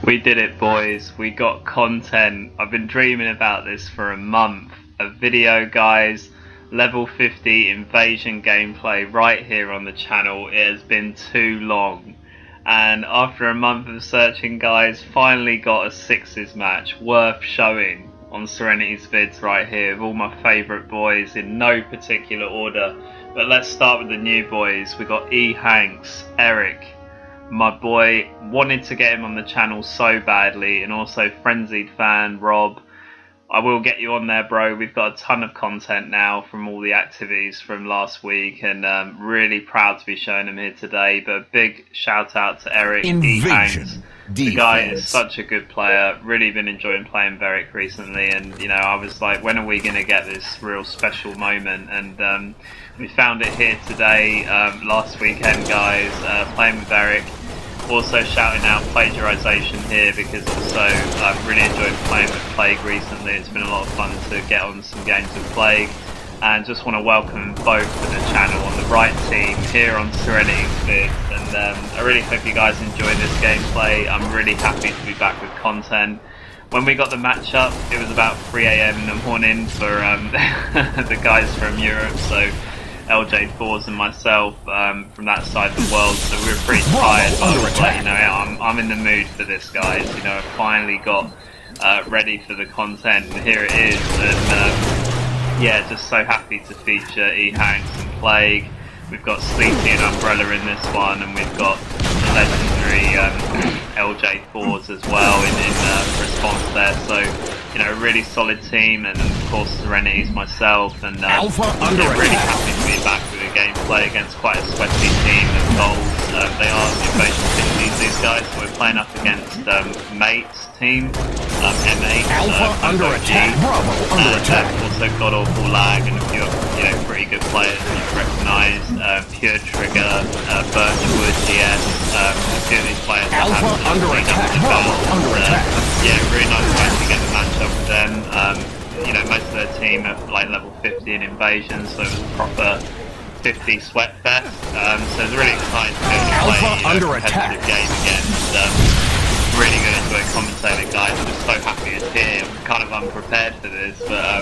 We did it, boys. We got content. I've been dreaming about this for a month. A video, guys. Level 50 invasion gameplay right here on the channel. It has been too long. And after a month of searching, guys, finally got a sixes match worth showing on SeReNiiTYzZ Vids right here with all my favourite boys in no particular order. But let's start with the new boys. We got EHanx, Eric. My boy, wanted to get him on the channel so badly, and also Frenzied Fan, Rob. I will get you on there, bro. We've got a ton of content now from all the activities from last week, and really proud to be showing them here today. But a big shout out to Eric, EHanx. The guy is such a good player. Really been enjoying playing Veric recently, and you know, I was like, when are we going to get this real special moment? And we found it here today, last weekend, guys, playing with Eric. Also shouting out Plagiarization here, because also I've really enjoyed playing with Plague recently. It's been a lot of fun to get on some games with Plague, and just want to welcome both to the channel on the right team here on SeReNiiTYzZ Vids. And I really hope you guys enjoy this gameplay. I'm really happy to be back with content. When we got the matchup, it was about 3 AM in the morning for the guys from Europe, so LJ4s and myself from that side of the world, so we were pretty tired. But I was like, you know, I'm in the mood for this, guys. You know, I finally got ready for the content, and here it is. And yeah, just so happy to feature EHanx and Plague. We've got Sleepy and Umbrella in this one, and we've got the legendary LJ4s as well in response there. So, you know, a really solid team, and of course SeReNiiTYzZ myself, and yeah, really happy to be back with a gameplay against quite a sweaty team of goals. They are the invasion 50s, these guys, so we're playing up against Mate's team, M8, under attack, Bravo, under attack. Also God Awful Lag, and a few you know, pretty good players that you've recognised, Pure Triggah, BirchwoodGS, a few of these players under attack, Bravo, under attack. Yeah, really nice to actually get the match up with them. You know, most of their team are like level 50 in invasion, so it was a proper 50 sweat fest. So it's really exciting to be able to play a competitive game against. Really going to enjoy commentating, guys. I'm just so happy it's here. I'm kind of unprepared for this, but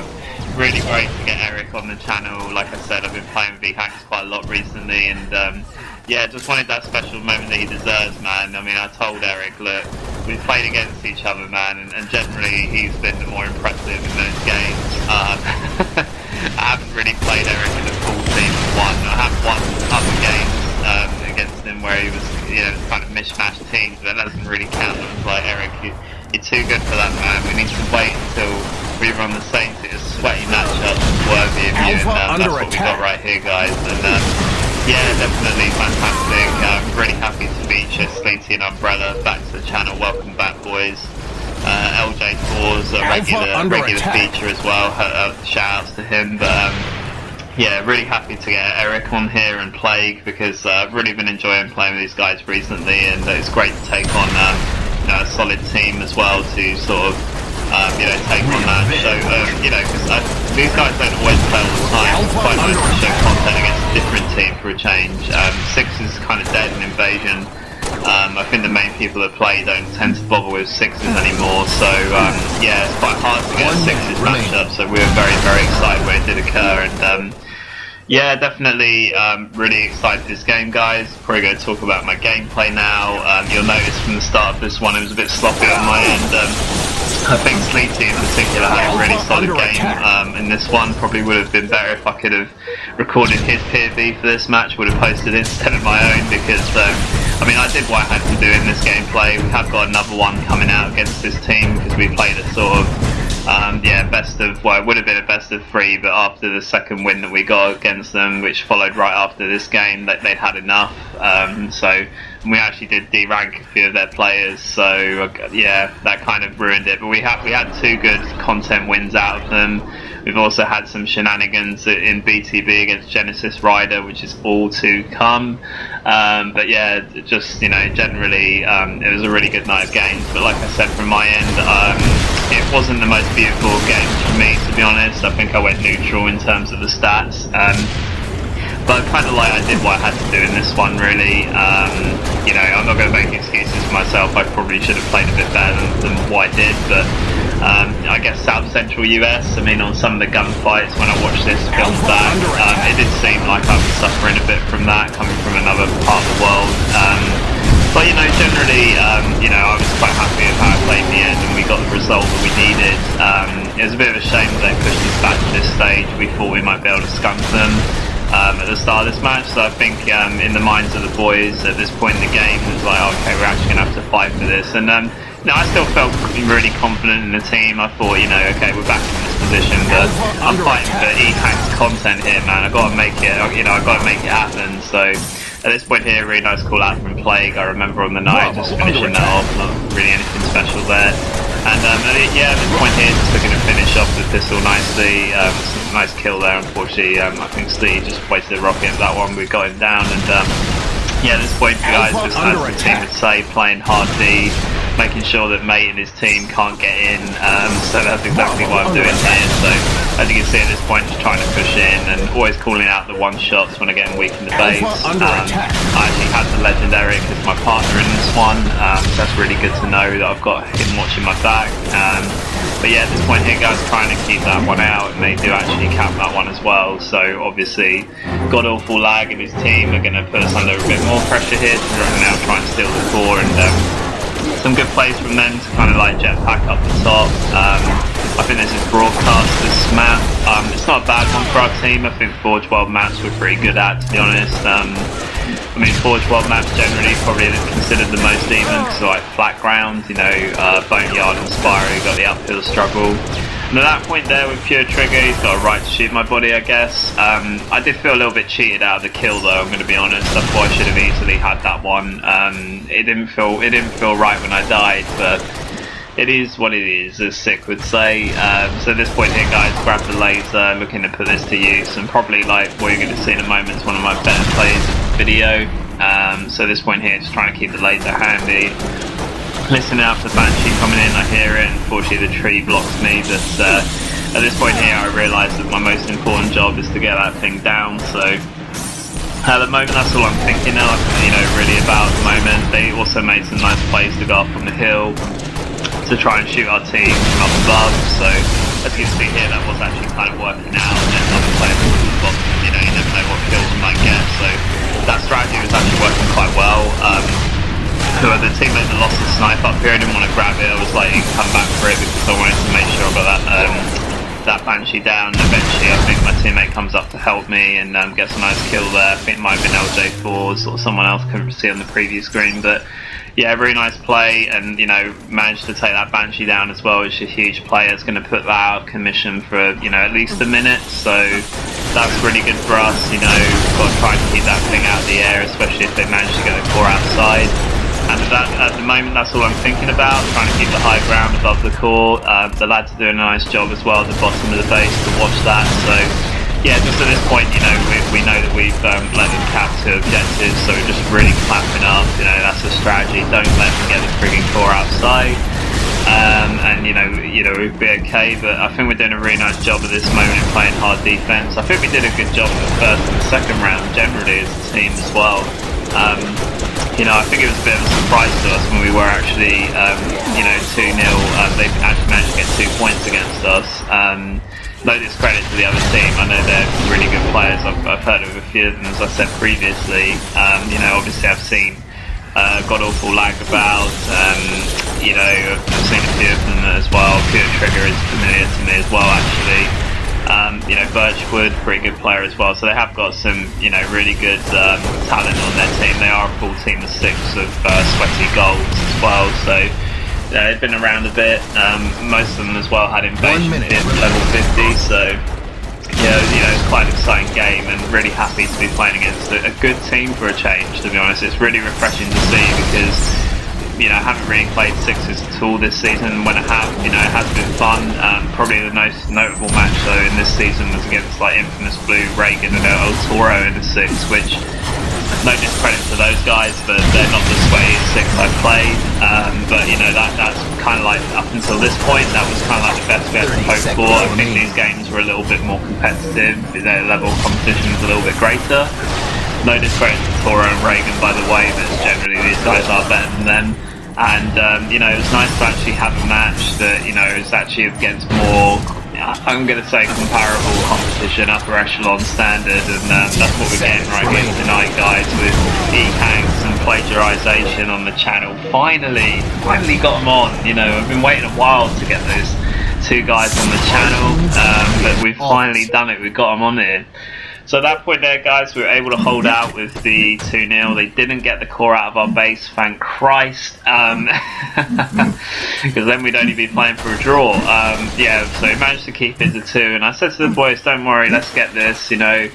really great to get Eric on the channel. Like I said, I've been playing with EHanx quite a lot recently, and yeah, just wanted that special moment that he deserves, man. I mean, I told Eric, look, we've played against each other, man, and generally he's been the more impressive in those games. I haven't really played Eric in a full team of one. I have won other games against him where he was, you know, kind of mishmash teams, but that doesn't really count. I was like, Eric, you're too good for that, man. We need to wait until we're on the same sweaty matchup worthy of you, and that's what we got right here, guys. And yeah, definitely fantastic. Really happy to feature Sleety and Umbrella back to the channel. Welcome back, boys. LJ4's a regular feature as well. Shout outs to him, but yeah, really happy to get Eric on here and Plague, because I've really been enjoying playing with these guys recently, and it's great to take on you know, a solid team as well to sort of you know, take on that. So you know, because these guys don't always play all the time. It's quite nice to show content against a different team for a change. Six is kind of dead in invasion. I think the main people that play don't tend to bother with sixes anymore, so yeah, it's quite hard to get a sixes matchup, so we were very, very excited when it did occur, and yeah, definitely really excited for this game, guys. Probably going to talk about my gameplay now. You'll notice from the start of this one it was a bit sloppy on my end. I think Sleety in particular had a really solid game in this one. Probably would have been better if I could have recorded his POV for this match, would have posted it instead of my own, because I mean, I did what I had to do in this gameplay. We have got another one coming out against this team, because we played a sort of yeah, it would have been a best of 3, but after the second win that we got against them, which followed right after this game, they'd had enough. So we actually did derank a few of their players, so yeah, that kind of ruined it. But we had 2 good content wins out of them. We've also had some shenanigans in BTB against Genesis Rider, which is all to come. But yeah, just, you know, generally it was a really good night of games. But like I said, from my end, it wasn't the most beautiful games for me, to be honest. I think I went neutral in terms of the stats. but kind of like I did what I had to do in this one, really. You know, I'm not going to make excuses for myself. I probably should have played a bit better than what I did, but I guess South Central US, I mean, on some of the gunfights when I watched this film back, it did seem like I was suffering a bit from that, coming from another part of the world. But, you know, generally, you know, I was quite happy with how I played in the end, and we got the result that we needed. It was a bit of a shame that they pushed us back to this stage. We thought we might be able to skunk them at the start of this match, so I think in the minds of the boys at this point in the game, it was like, oh, okay, we're actually going to have to fight for this. And no, I still felt really confident in the team. I thought, you know, okay, we're back in this position, but I'm fighting for EHanx content here, man. I've got to make it, you know, I've got to make it happen. So at this point here, really nice call out from Plague. I remember on the night just finishing that off, not really anything special there. And yeah, at this point here, just looking to finish off the pistol nicely. Nice kill there, unfortunately. I think Steve just wasted a rocket at that one. We got him down, and yeah, at this point, guys, just as the team would say, playing hard D, making sure that Mate and his team can't get in. So that's exactly what I'm doing here. So as you can see at this point, just trying to push in and always calling out the one shots when I get weak in the base. I actually had the legendary as my partner in this one. So that's really good to know that I've got him watching my back. But yeah, at this point here, guys, trying to keep that one out, and they do actually cap that one as well. So obviously, God Awful Lag and his team are going to put us under a bit more pressure here to now try and steal the core, and some good plays from them to kind of like jetpack up the top. I think this is broadcast, this map. It's not a bad one for our team. I think 4-12 maps we're pretty good at, to be honest. I mean, 4-12 maps generally probably considered the most even, because like flat ground, you know, Boneyard and Spyro, got the uphill struggle. And at that point there with pure Triggah, he's got a right to shoot my body, I guess. I did feel a little bit cheated out of the kill though, I'm going to be honest. I thought I should have easily had that one. It didn't feel right when I died, but it is what it is, as Sick would say. So at this point here, guys, grab the laser, looking to put this to use, and probably like what you're going to see in a moment is one of my better plays of the video. So at this point here, just trying to keep the laser handy. Listening out for the Banshee coming in, I hear it, unfortunately the tree blocks me, but at this point here I realise that my most important job is to get that thing down, so at the moment that's all I'm thinking now, you know, really about the moment. They also made some nice plays to go up on the hill to try and shoot our team from up above, so as you can see here, that was actually kind of working out, and then other players from the bottom, you know, you never know what kills you might get, so that strategy was actually working quite well. The teammate that lost the snipe up here, I didn't want to grab it, I was like, you can come back for it because I wanted to make sure I got that Banshee down. Eventually I think my teammate comes up to help me and gets a nice kill there. I think it might have been LJ4s or someone else, couldn't see on the preview screen, but yeah, really nice play, and you know, managed to take that Banshee down as well, which is a huge play. It's going to put that out of commission for, you know, at least a minute, so that's really good for us, you know. Got to try and keep that thing out of the air, especially if they manage to get the core outside. And at the moment, that's all I'm thinking about, trying to keep the high ground above the core. The lads are doing a nice job as well at the bottom of the base to watch that. So yeah, just at this point, you know, we know that we've let them cap 2 objectives, so we're just really clamping up. You know, that's the strategy. Don't let them get the frigging core outside. And you know, we'd be okay, but I think we're doing a really nice job at this moment in playing hard defense. I think we did a good job in the first and the second round generally as a team as well. You know, I think it was a bit of a surprise to us when we were actually, you know, 2-0. They actually managed to get 2 points against us. No discredit to the other team. I know they're really good players. I've heard of a few of them, as I said previously. You know, obviously I've seen God Awful Lag about. You know, I've seen a few of them as well. Pure Triggah is familiar to me as well, actually. You know, Birchwood, pretty good player as well. So they have got some, you know, really good talent on their team. They are a full team of 6 of sweaty golds as well. So they've been around a bit. Most of them as well had invasion hit level 50. So yeah, you know, it's quite an exciting game, and really happy to be playing against a good team for a change. To be honest, it's really refreshing to see because, you know, I haven't really played 6s at all this season. When I have, you know, it has been fun. Probably the most notable match though in this season was against like Infamous Blue, Reagan and El Toro in the 6, which I no discredit to those guys, but they're not the sweatiest six I've played. But you know, that's kind of like, up until this point, that was kind of like the best we had to hope for. I think these games were a little bit more competitive, their level of competition was a little bit greater. No discredit to Toro and Reagan, by the way, but generally these guys are better than them. And you know, it was nice to actually have a match that, you know, is actually against more, I'm going to say, comparable competition, upper echelon standard, and that's what we're getting right here tonight, guys, with EHanx and Plagiarization on the channel. Finally got them on. You know, I've been waiting a while to get those two guys on the channel, but we've finally done it. We've got them on here. So at that point there, guys, we were able to hold out with the 2-0. They didn't get the core out of our base, thank Christ, because then we'd only be playing for a draw. Yeah, so we managed to keep it to 2, and I said to the boys, don't worry, let's get this. You know,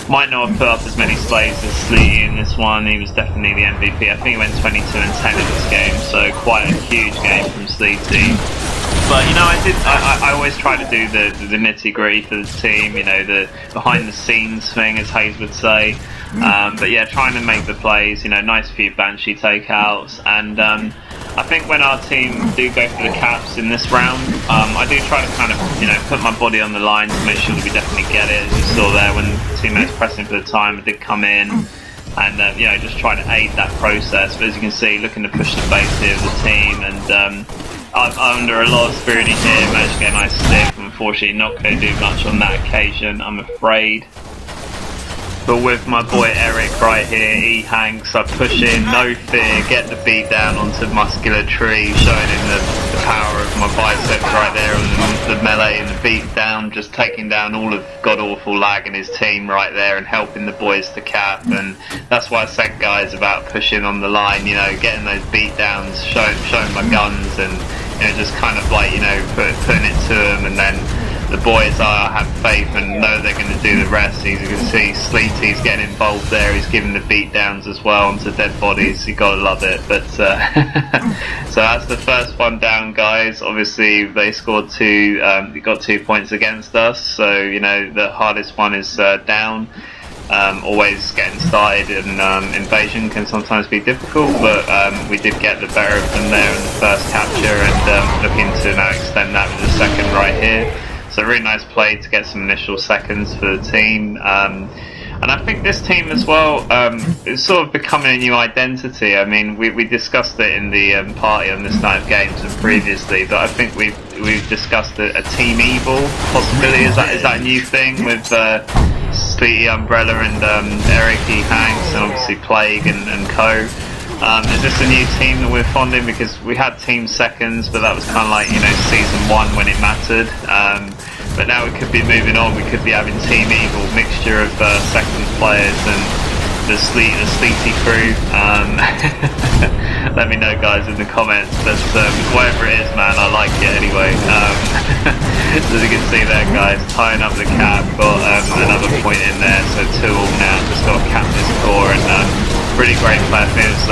might not have put up as many slaves as SeReNiiTYzZ in this one. He was definitely the MVP. I think he went 22 and 10 in this game, so quite a huge game from SeReNiiTYzZ. But you know, I always try to do the nitty gritty for the team, you know, the behind the scenes thing, as Hayes would say. But yeah, trying to make the plays, you know, nice few Banshee takeouts. And I think when our team do go for the caps in this round, I do try to kind of, you know, put my body on the line to make sure that we definitely get it. As you saw there, when the teammates pressing for the time, I did come in and, you know, just try to aid that process. But as you can see, looking to push the base here of the team, and I'm under a lot of scrutiny here, managed to get a nice stick. Unfortunately, not going to do much on that occasion, I'm afraid. But with my boy Eric right here, EHanx, I push in, no fear, get the beat down onto MuscularTree, showing him the power of my biceps right there, and the melee and the beat down, just taking down all of god-awful lag in his team right there and helping the boys to cap. And that's why I said, guys, about pushing on the line, you know, getting those beat downs, showing my guns, and you know, just kind of like, you know, putting it to them. And then the boys, I have faith and know they're going to do the rest. As you can see, SeReNiiTYzZ getting involved there. He's giving the beat downs as well onto dead bodies. You gotta love it. But so that's the first one down, guys. Obviously, they scored 2. They got 2 points against us. So you know, the hardest one is down. Always getting started in invasion can sometimes be difficult, but we did get the better of them there in the first capture, and looking to now extend that with the second right here. So really nice play to get some initial seconds for the team. And I think this team as well is sort of becoming a new identity. I mean, we discussed it in the party on this night of games and previously, but I think we've discussed a Team Evil possibility. Is that a new thing with SeReNiiTYzZ Umbrella and Eric EHanx and obviously Plague and co? Is this a new team that we're fonding? Because we had Team Seconds, but that was kind of like, you know, Season 1 when it mattered. But now we could be moving on. We could be having Team Evil, mixture of Seconds players and the SeReNiiTYzZ crew. Let me know, guys, in the comments. But whatever it is, man, I like it anyway. As you can see there, guys, tying up the cap. Got another point in there, so 2 all now. Just got to cap this score, and really great play. I think it was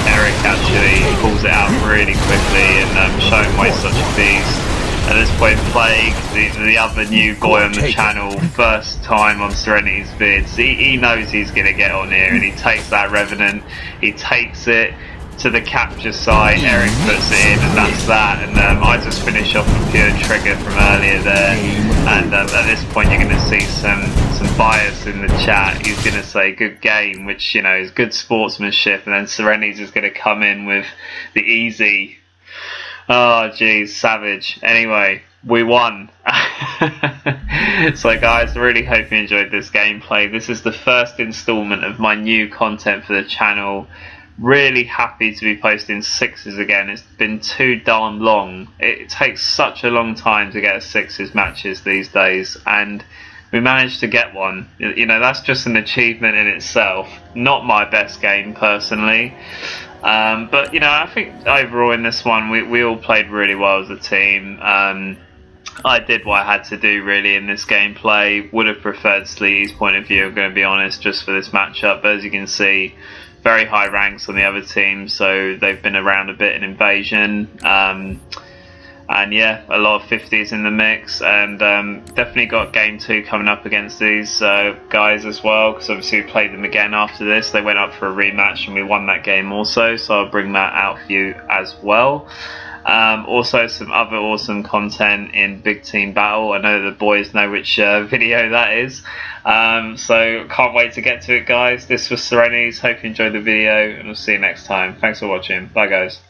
Eric actually pulls it out really quickly, and showing why he's such a beast. At this point, Plague, the other new boy on the channel, first time on SeReNiiTYzZ Vids, he knows he's going to get on here, and he takes that Revenant, he takes it to the capture site, Eric puts it in, and that's that. And I just finish off a pure Triggah from earlier there, and at this point you're going to see some bias in the chat. He's going to say good game, which, you know, is good sportsmanship, and then SeReNiiTYzZ is going to come in with the easy. Oh geez, savage. Anyway, we won. So guys, I really hope you enjoyed this gameplay. This is the first installment of my new content for the channel. Really happy to be posting 6s again. It's been too darn long. It takes such a long time to get a 6s matches these days, and we managed to get one. You know, that's just an achievement in itself. Not my best game personally. But you know, I think overall in this one we all played really well as a team. I did what I had to do really in this gameplay. Would have preferred SeReNiiTYZ's point of view, I'm going to be honest, just for this matchup. But as you can see, very high ranks on the other team, so they've been around a bit in invasion. And yeah, a lot of 50s in the mix, and definitely got game 2 coming up against these guys as well, because obviously we played them again after this. They went up for a rematch and we won that game also, so I'll bring that out for you as well. Also some other awesome content in Big Team Battle. I know the boys know which video that is, so can't wait to get to it, guys. This was SeReNiiTYzZ. Hope you enjoyed the video, and we'll see you next time. Thanks for watching. Bye guys.